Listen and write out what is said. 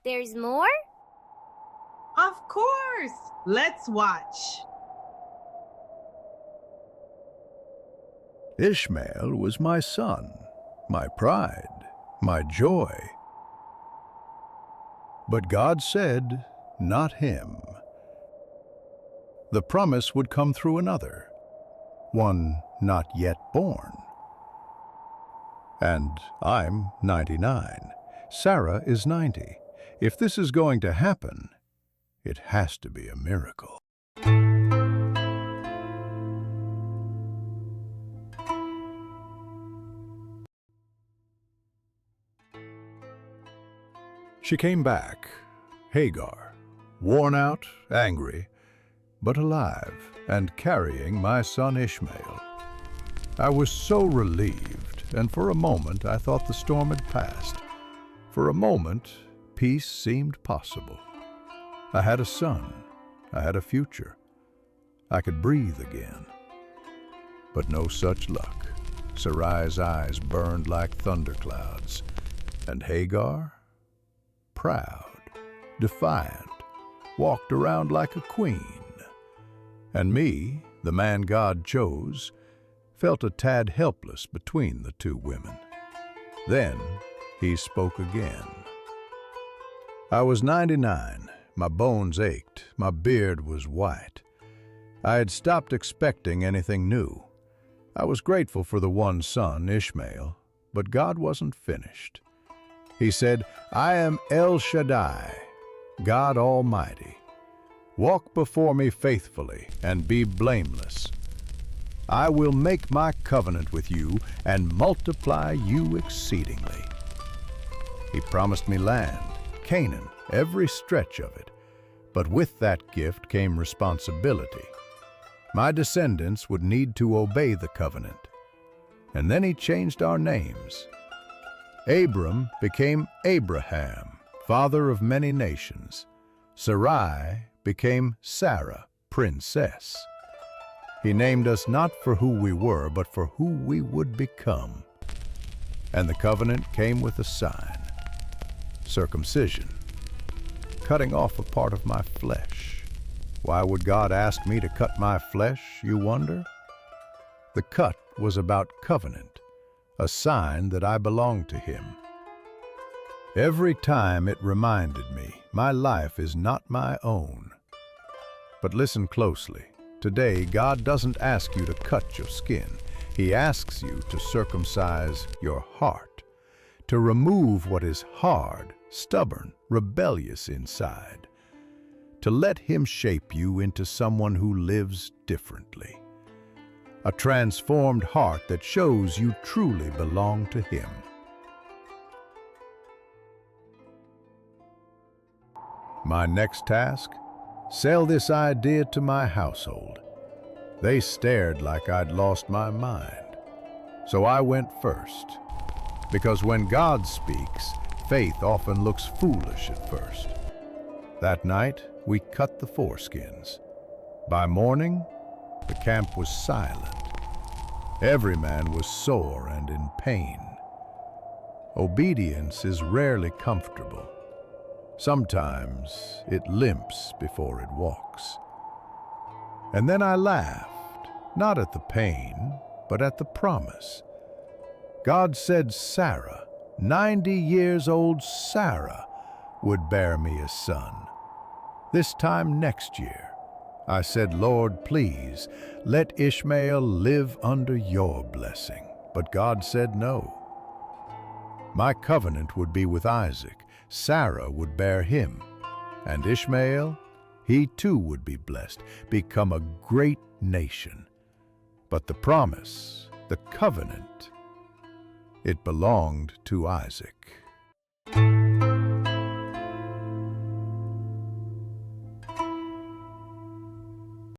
There's more? Of course! Let's watch. Ishmael was my son, my pride, my joy. But God said, not him. The promise would come through another, one not yet born. And I'm 99. Sarah is 90. If this is going to happen, it has to be a miracle. She came back, Hagar, worn out, angry, but alive and carrying my son Ishmael. I was so relieved, and for a moment I thought the storm had passed. For a moment, peace seemed possible. I had a son. I had a future. I could breathe again. But no such luck. Sarai's eyes burned like thunderclouds, and Hagar, proud, defiant, walked around like a queen. And me, the man God chose, felt a tad helpless between the two women. Then he spoke again. I was 99. My bones ached. My beard was white. I had stopped expecting anything new. I was grateful for the one son, Ishmael, but God wasn't finished. He said, I am El Shaddai, God Almighty. Walk before me faithfully and be blameless. I will make my covenant with you and multiply you exceedingly. He promised me land, Canaan, every stretch of it. But with that gift came responsibility. My descendants would need to obey the covenant. And then he changed our names. Abram became Abraham, father of many nations. Sarai became Sarah, princess. He named us not for who we were, but for who we would become. And the covenant came with a sign, circumcision, cutting off a part of my flesh. Why would God ask me to cut my flesh, you wonder? The cut was about covenant, a sign that I belonged to Him. Every time it reminded me, my life is not my own. But listen closely. Today, God doesn't ask you to cut your skin. He asks you to circumcise your heart, to remove what is hard, stubborn, rebellious inside, to let Him shape you into someone who lives differently. A transformed heart that shows you truly belong to Him. My next task? Sell this idea to my household. They stared like I'd lost my mind. So I went first. Because when God speaks, faith often looks foolish at first. That night, we cut the foreskins. By morning, the camp was silent. Every man was sore and in pain. Obedience is rarely comfortable. Sometimes it limps before it walks. And then I laughed, not at the pain, but at the promise. God said Sarah, 90 years old Sarah, would bear me a son. This time next year, I said, Lord, please, let Ishmael live under your blessing. But God said no. My covenant would be with Isaac. Sarah would bear him, and Ishmael, he too would be blessed, become a great nation. But the promise, the covenant, it belonged to Isaac.